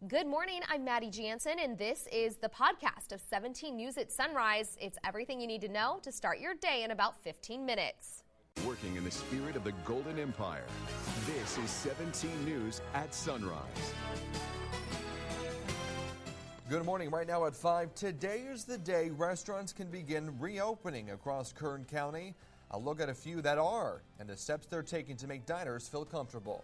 Good morning, I'm Maddie Jansen, and this is the podcast of 17 News at Sunrise. It's everything you need to know to start your day in about 15 minutes. Working in the spirit of the Golden Empire, this is 17 News at Sunrise. Good morning. Right now at 5, today is the day restaurants can begin reopening across Kern County. I'll look at a few that are and the steps they're taking to make diners feel comfortable.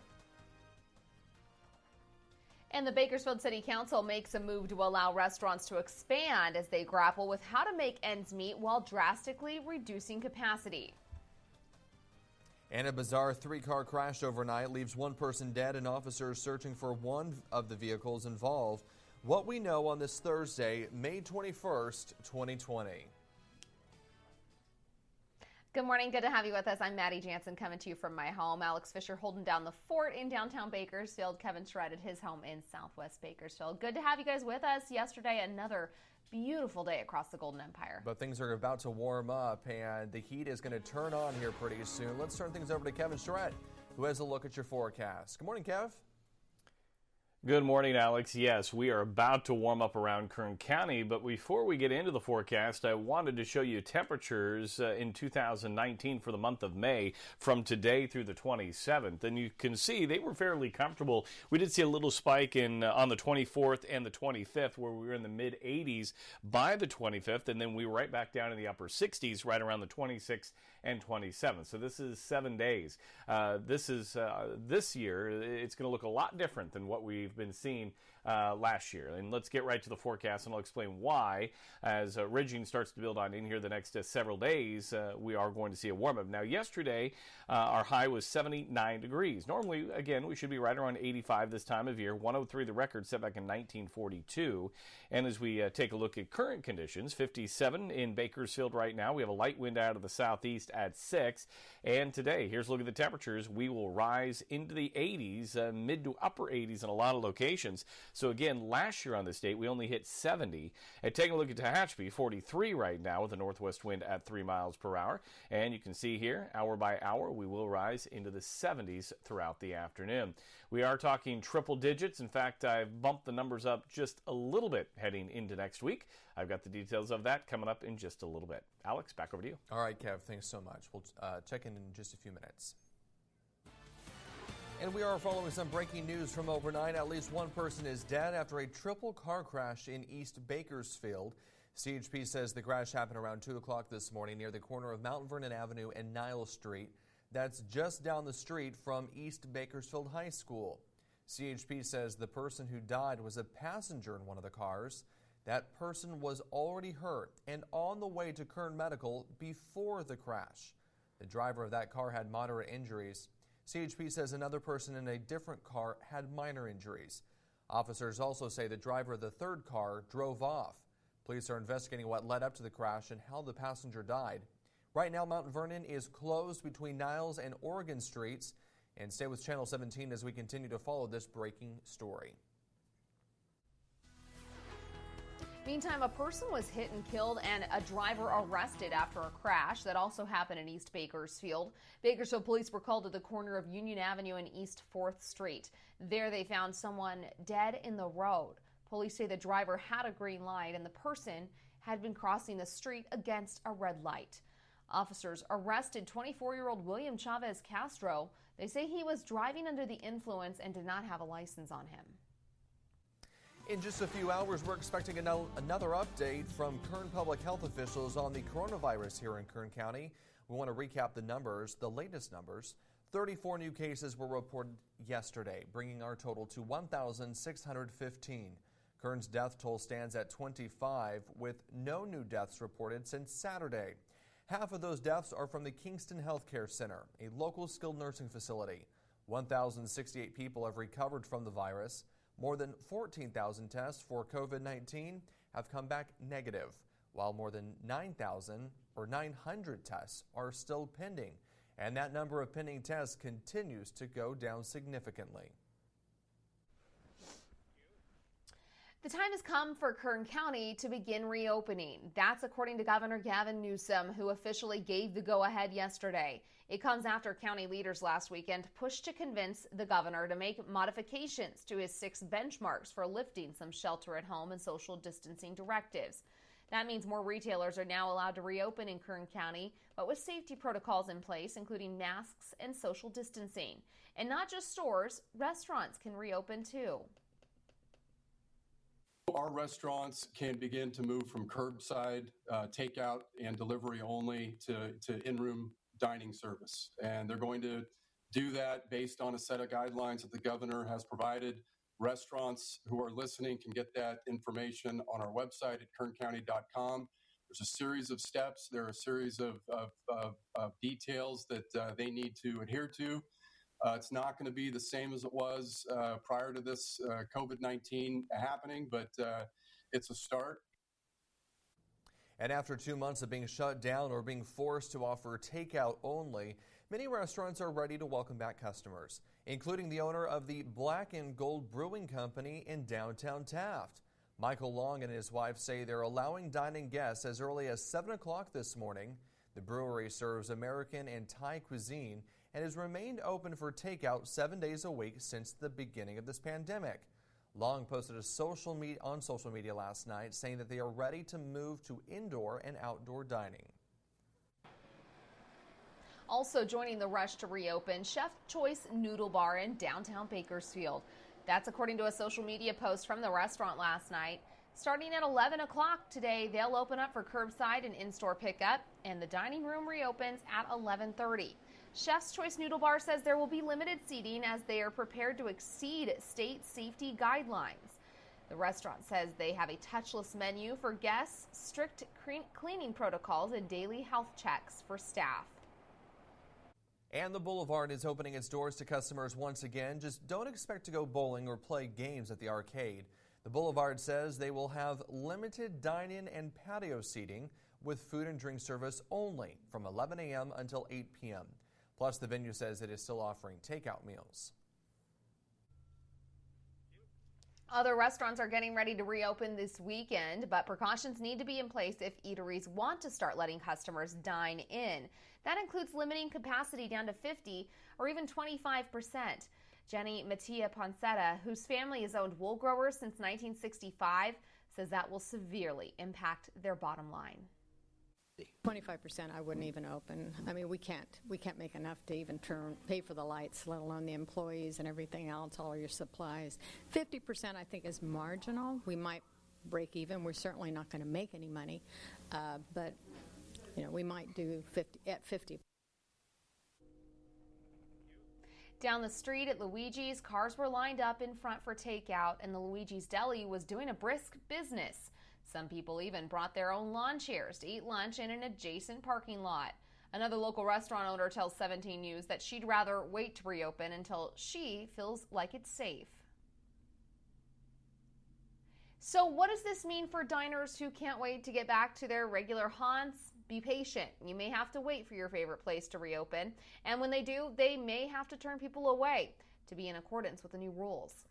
And the Bakersfield City Council makes a move to allow restaurants to expand as they grapple with how to make ends meet while drastically reducing capacity. And a bizarre three-car crash overnight leaves one person dead and officers searching for one of the vehicles involved. What we know on this Thursday, May 21st, 2020. Good morning. Good to have you with us. I'm Maddie Jansen coming to you from my home. Alex Fisher holding down the fort in downtown Bakersfield. Kevin Shred at his home in southwest Bakersfield. Good to have you guys with us. Yesterday, another beautiful day across the Golden Empire. But things are about to warm up and the heat is going to turn on here pretty soon. Let's turn things over to Kevin Shred, who has a look at your forecast. Good morning, Kev. Good morning, Alex. Yes, we are about to warm up around Kern County, but before we get into the forecast, I wanted to show you temperatures in 2019 for the month of May from today through the 27th. And you can see they were fairly comfortable. We did see a little spike on the 24th and the 25th where we were in the mid-80s by the 25th, and then we were right back down in the upper 60s right around the 26th and 27th. So this is 7 days. This year, it's going to look a lot different than what we've been seeing last year. And let's get right to the forecast, and I'll explain why. As ridging starts to build on in here the next several days, we are going to see a warm-up. Now, yesterday, our high was 79 degrees. Normally, again, we should be right around 85 this time of year. 103, the record set back in 1942. And as we take a look at current conditions, 57 in Bakersfield right now. We have a light wind out of the southeast at 6. And today, here's a look at the temperatures. We will rise into the 80s, mid to upper 80s in a lot of locations. So again, last year on this date, we only hit 70. And taking a look at Tehachapi, 43 right now with a northwest wind at 3 miles per hour. And you can see here, hour by hour, we will rise into the 70s throughout the afternoon. We are talking triple digits. In fact, I've bumped the numbers up just a little bit heading into next week. I've got the details of that coming up in just a little bit. Alex, back over to you. All right, Kev, thanks so much. We'll check in just a few minutes. And we are following some breaking news from overnight. At least one person is dead after a triple car crash in East Bakersfield. CHP says the crash happened around 2 o'clock this morning near the corner of Mt.Vernon Avenue and Niles Street. That's just down the street from East Bakersfield High School. CHP says the person who died was a passenger in one of the cars. That person was already hurt and on the way to Kern Medical before the crash. The driver of that car had moderate injuries. CHP says another person in a different car had minor injuries. Officers also say the driver of the third car drove off. Police are investigating what led up to the crash and how the passenger died. Right now, Mount Vernon is closed between Niles and Oregon Streets. And stay with Channel 17 as we continue to follow this breaking story. Meantime, a person was hit and killed and a driver arrested after a crash that also happened in East Bakersfield. Bakersfield police were called to the corner of Union Avenue and East 4th Street. There they found someone dead in the road. Police say the driver had a green light and the person had been crossing the street against a red light. Officers arrested 24-year-old William Chavez Castro. They say he was driving under the influence and did not have a license on him. In just a few hours, we're expecting another update from Kern public health officials on the coronavirus here in Kern County. We want to recap the numbers, the latest numbers. 34 new cases were reported yesterday, bringing our total to 1,615. Kern's death toll stands at 25, with no new deaths reported since Saturday. Half of those deaths are from the Kingston Healthcare Center, a local skilled nursing facility. 1,068 people have recovered from the virus. More than 14,000 tests for COVID-19 have come back negative, while more than 900 tests are still pending. And that number of pending tests continues to go down significantly. The The time has come for Kern County to begin reopening. That's according to Governor Gavin Newsom, who officially gave the go-ahead yesterday. It comes after county leaders last weekend pushed to convince the governor to make modifications to his 6 benchmarks for lifting some shelter-at-home and social distancing directives. That means more retailers are now allowed to reopen in Kern County, but with safety protocols in place, including masks and social distancing. And not just stores, restaurants can reopen too. Our restaurants can begin to move from curbside takeout and delivery only to in-room dining service. And they're going to do that based on a set of guidelines that the governor has provided. Restaurants who are listening can get that information on our website at kerncounty.com. There's a series of steps. There are a series of details that they need to adhere to. It's not going to be the same as it was prior to this COVID-19 happening, but it's a start. And after 2 months of being shut down or being forced to offer takeout only, many restaurants are ready to welcome back customers, including the owner of the Black and Gold Brewing Company in downtown Taft. Michael Long and his wife say they're allowing dining guests as early as 7 o'clock this morning. The brewery serves American and Thai cuisine and has remained open for takeout 7 days a week since the beginning of this pandemic. Long posted on social media last night saying that they are ready to move to indoor and outdoor dining. Also joining the rush to reopen, Chef Choice Noodle Bar in downtown Bakersfield. That's according to a social media post from the restaurant last night. Starting at 11 o'clock today, they'll open up for curbside and in-store pickup, and the dining room reopens at 11:30. Chef's Choice Noodle Bar says there will be limited seating as they are prepared to exceed state safety guidelines. The restaurant says they have a touchless menu for guests, strict cleaning protocols, and daily health checks for staff. And the Boulevard is opening its doors to customers once again. Just don't expect to go bowling or play games at the arcade. The Boulevard says they will have limited dine-in and patio seating with food and drink service only from 11 a.m. until 8 p.m. Plus, the venue says it is still offering takeout meals. Other restaurants are getting ready to reopen this weekend, but precautions need to be in place if eateries want to start letting customers dine in. That includes limiting capacity down to 50 or even 25%. Jenny Mattia Poncetta, whose family has owned wool growers since 1965, says that will severely impact their bottom line. 25% I wouldn't even open. I mean, we can't make enough to even pay for the lights, let alone the employees and everything else, all your supplies. 50% I think is marginal. We might break even. We're certainly not going to make any money, but we might do 50. Down the street at Luigi's, cars were lined up in front for takeout, and the Luigi's Deli was doing a brisk business. Some people even brought their own lawn chairs to eat lunch in an adjacent parking lot. Another local restaurant owner tells 17 News that she'd rather wait to reopen until she feels like it's safe. So what does this mean for diners who can't wait to get back to their regular haunts? Be patient. You may have to wait for your favorite place to reopen. And when they do, they may have to turn people away to be in accordance with the new rules.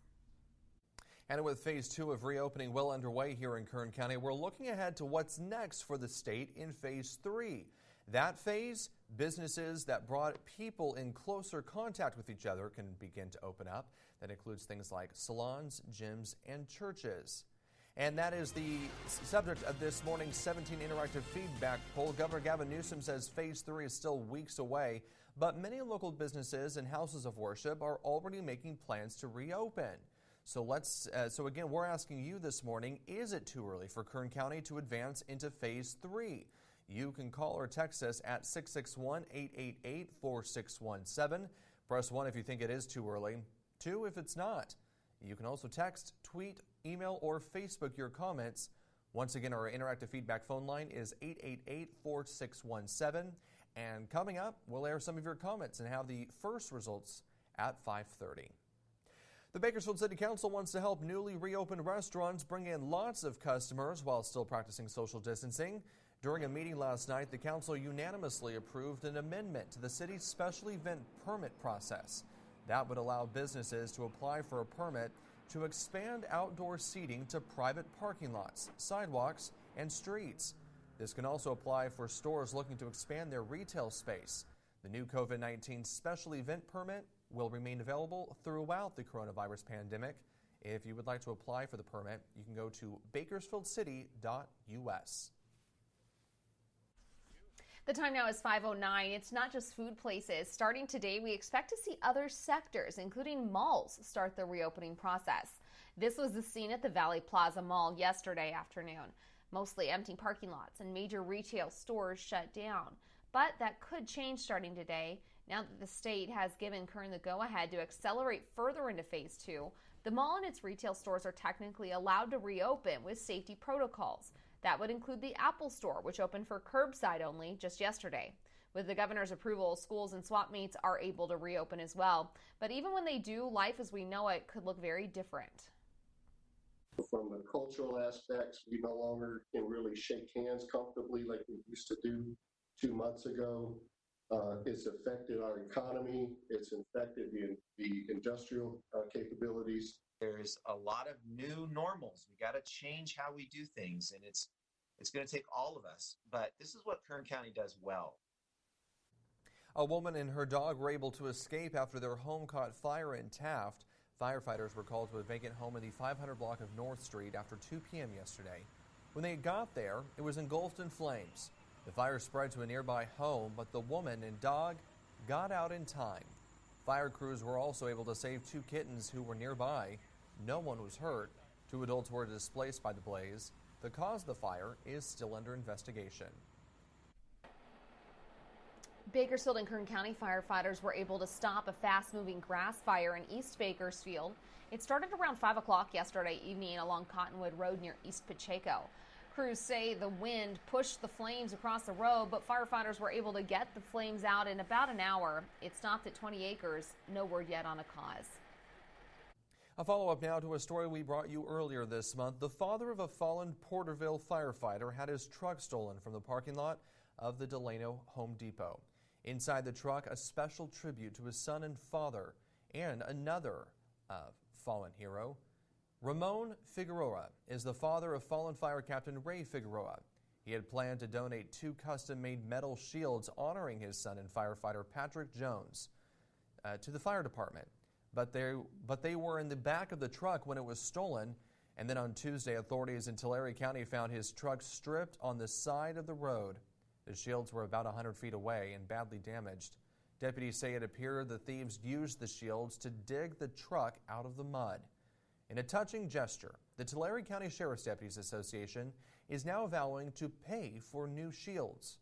And with phase 2 of reopening well underway here in Kern County, we're looking ahead to what's next for the state in phase 3. That phase, businesses that brought people in closer contact with each other can begin to open up. That includes things like salons, gyms, and churches. And that is the subject of this morning's 17 interactive feedback poll. Governor Gavin Newsom says phase 3 is still weeks away, but many local businesses and houses of worship are already making plans to reopen. So again, we're asking you this morning, is it too early for Kern County to advance into phase 3? You can call or text us at 661-888-4617. Press 1 if you think it is too early, 2 if it's not. You can also text, tweet, email, or Facebook your comments. Once again, our interactive feedback phone line is 888-4617. And coming up, we'll air some of your comments and have the first results at 5:30. The Bakersfield City Council wants to help newly reopened restaurants bring in lots of customers while still practicing social distancing. During a meeting last night, the council unanimously approved an amendment to the city's special event permit process. That would allow businesses to apply for a permit to expand outdoor seating to private parking lots, sidewalks, and streets. This can also apply for stores looking to expand their retail space. The new COVID-19 special event permit will remain available throughout the coronavirus pandemic. If you would like to apply for the permit, you can go to bakersfieldcity.us. The time now is 5:09. It's not just food places. Starting today, we expect to see other sectors, including malls, start the reopening process. This was the scene at the Valley Plaza Mall yesterday afternoon. Mostly empty parking lots and major retail stores shut down. But that could change starting today. Now that the state has given Kern the go-ahead to accelerate further into phase 2, the mall and its retail stores are technically allowed to reopen with safety protocols. That would include the Apple Store, which opened for curbside only just yesterday. With the governor's approval, schools and swap meets are able to reopen as well. But even when they do, life as we know it could look very different. From the cultural aspects, we no longer can really shake hands comfortably like we used to do 2 months ago. It's affected our economy. It's affected the industrial capabilities. There's a lot of new normals. We got to change how we do things, and it's going to take all of us. But this is what Kern County does well. A woman and her dog were able to escape after their home caught fire in Taft. Firefighters were called to a vacant home in the 500 block of North Street after 2 p.m. yesterday. When they got there, it was engulfed in flames. The fire spread to a nearby home, but the woman and dog got out in time. Fire crews were also able to save 2 kittens who were nearby. No one was hurt. 2 adults were displaced by the blaze. The cause of the fire is still under investigation. Bakersfield and Kern County firefighters were able to stop a fast-moving grass fire in East Bakersfield. It started around 5 o'clock yesterday evening along Cottonwood Road near East Pacheco. Crews say the wind pushed the flames across the road, but firefighters were able to get the flames out in about an hour. It stopped at 20 acres. No word yet on a cause. A follow-up now to a story we brought you earlier this month. The father of a fallen Porterville firefighter had his truck stolen from the parking lot of the Delano Home Depot. Inside the truck, a special tribute to his son and father and another fallen hero. Ramon Figueroa is the father of fallen fire captain Ray Figueroa. He had planned to donate 2 custom-made metal shields honoring his son and firefighter Patrick Jones to the fire department. But they were in the back of the truck when it was stolen. And then on Tuesday, authorities in Tulare County found his truck stripped on the side of the road. The shields were about 100 feet away and badly damaged. Deputies say it appeared the thieves used the shields to dig the truck out of the mud. In a touching gesture, the Tulare County Sheriff's Deputies Association is now vowing to pay for new shields.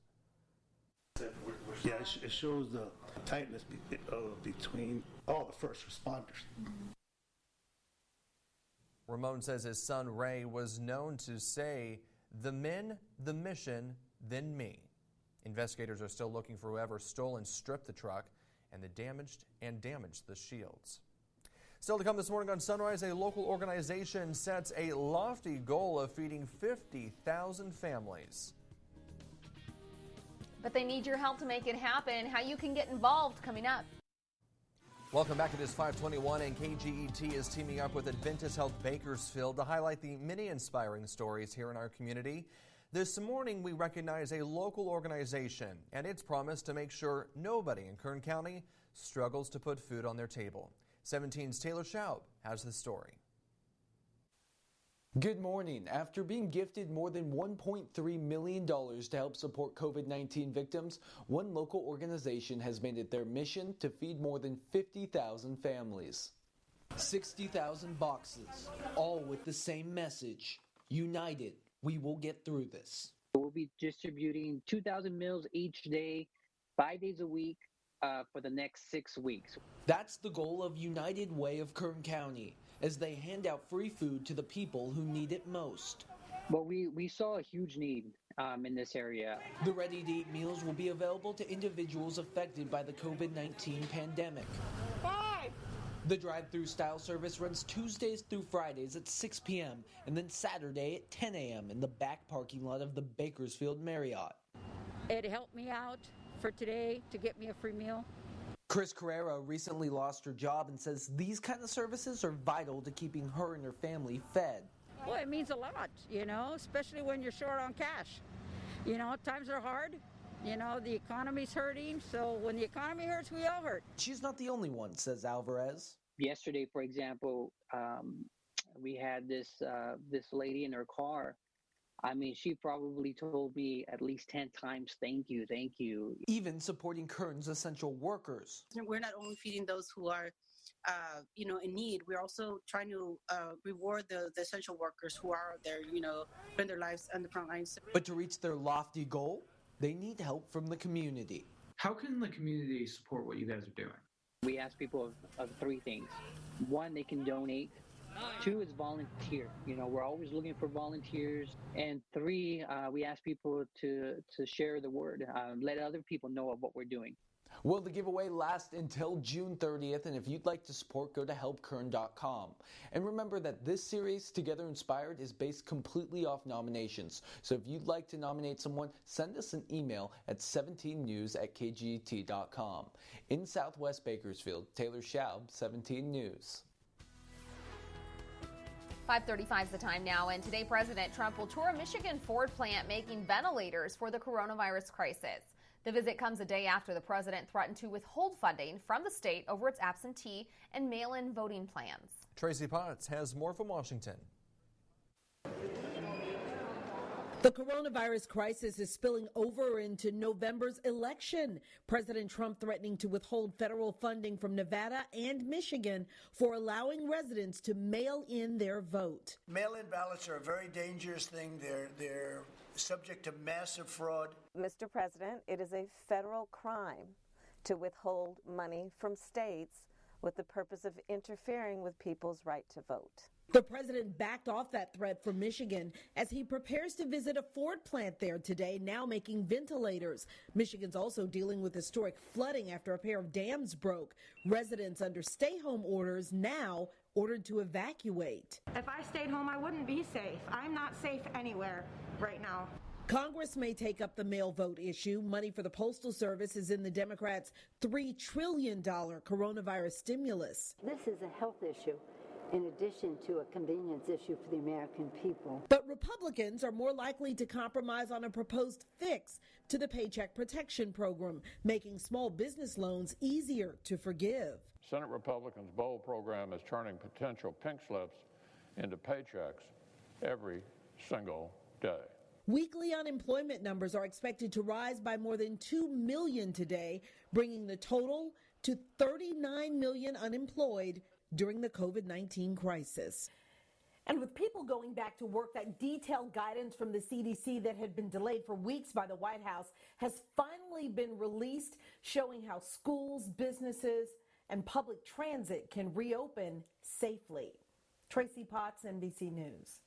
Yeah, it shows the tightness between all the first responders. Ramon says his son Ray was known to say, "The men, the mission, then me." Investigators are still looking for whoever stole and stripped the truck and damaged the shields. Still to come this morning on Sunrise, a local organization sets a lofty goal of feeding 50,000 families. But they need your help to make it happen. How you can get involved coming up. Welcome back. It is 5:21 and KGET is teaming up with Adventist Health Bakersfield to highlight the many inspiring stories here in our community. This morning we recognize a local organization and its promise to make sure nobody in Kern County struggles to put food on their table. 17's Taylor Schaub has the story. Good morning. After being gifted more than $1.3 million to help support COVID-19 victims, one local organization has made it their mission to feed more than 50,000 families. 60,000 boxes, all with the same message: united, we will get through this. We'll be distributing 2,000 meals each day, 5 days a week, for the next 6 weeks. That's the goal of United Way of Kern County, as they hand out free food to the people who need it most. But we saw a huge need in this area. The ready-to-eat meals will be available to individuals affected by the COVID-19 pandemic. Bye! The drive-through style service runs Tuesdays through Fridays at 6 p.m. and then Saturday at 10 a.m. in the back parking lot of the Bakersfield Marriott. It helped me out for today to get me a free meal. Chris Carrera recently lost her job and says these kind of services are vital to keeping her and her family fed. Well, it means a lot, especially when you're short on cash. Times are hard. The economy's hurting, so when the economy hurts, we all hurt. She's not the only one, says Alvarez. Yesterday, for example, we had this lady in her car. I mean, she probably told me at least 10 times, thank you, thank you. Even supporting Kern's essential workers. We're not only feeding those who are in need, we're also trying to reward the essential workers who are there, spend their lives on the front lines. But to reach their lofty goal, they need help from the community. How can the community support what you guys are doing? We ask people of three things. One, they can donate. Two is volunteer. We're always looking for volunteers. And three, we ask people to share the word, let other people know of what we're doing. Well, the giveaway lasts until June 30th, and if you'd like to support, go to helpkern.com. And remember that this series, Together Inspired, is based completely off nominations. So if you'd like to nominate someone, send us an email at 17news@kget.com. In Southwest Bakersfield, Taylor Schaub, 17 News. 5:35 is the time now, and today President Trump will tour a Michigan Ford plant making ventilators for the coronavirus crisis. The visit comes a day after the president threatened to withhold funding from the state over its absentee and mail-in voting plans. Tracy Potts has more from Washington. The coronavirus crisis is spilling over into November's election. President Trump threatening to withhold federal funding from Nevada and Michigan for allowing residents to mail in their vote. Mail-in ballots are a very dangerous thing. They're subject to massive fraud. Mr. President, it is a federal crime to withhold money from states with the purpose of interfering with people's right to vote. The president backed off that threat from Michigan as he prepares to visit a Ford plant there today, now making ventilators. Michigan's also dealing with historic flooding after a pair of dams broke. Residents under stay-home orders now ordered to evacuate. If I stayed home, I wouldn't be safe. I'm not safe anywhere right now. Congress may take up the mail vote issue. Money for the Postal Service is in the Democrats' $3 trillion coronavirus stimulus. This is a health issue in addition to a convenience issue for the American people. But Republicans are more likely to compromise on a proposed fix to the Paycheck Protection Program, making small business loans easier to forgive. Senate Republicans' BOLD program is turning potential pink slips into paychecks every single day. Weekly unemployment numbers are expected to rise by more than 2 million today, bringing the total to 39 million unemployed during the COVID-19 crisis. And with people going back to work, that detailed guidance from the CDC that had been delayed for weeks by the White House has finally been released, showing how schools, businesses, and public transit can reopen safely. Tracy Potts, NBC News.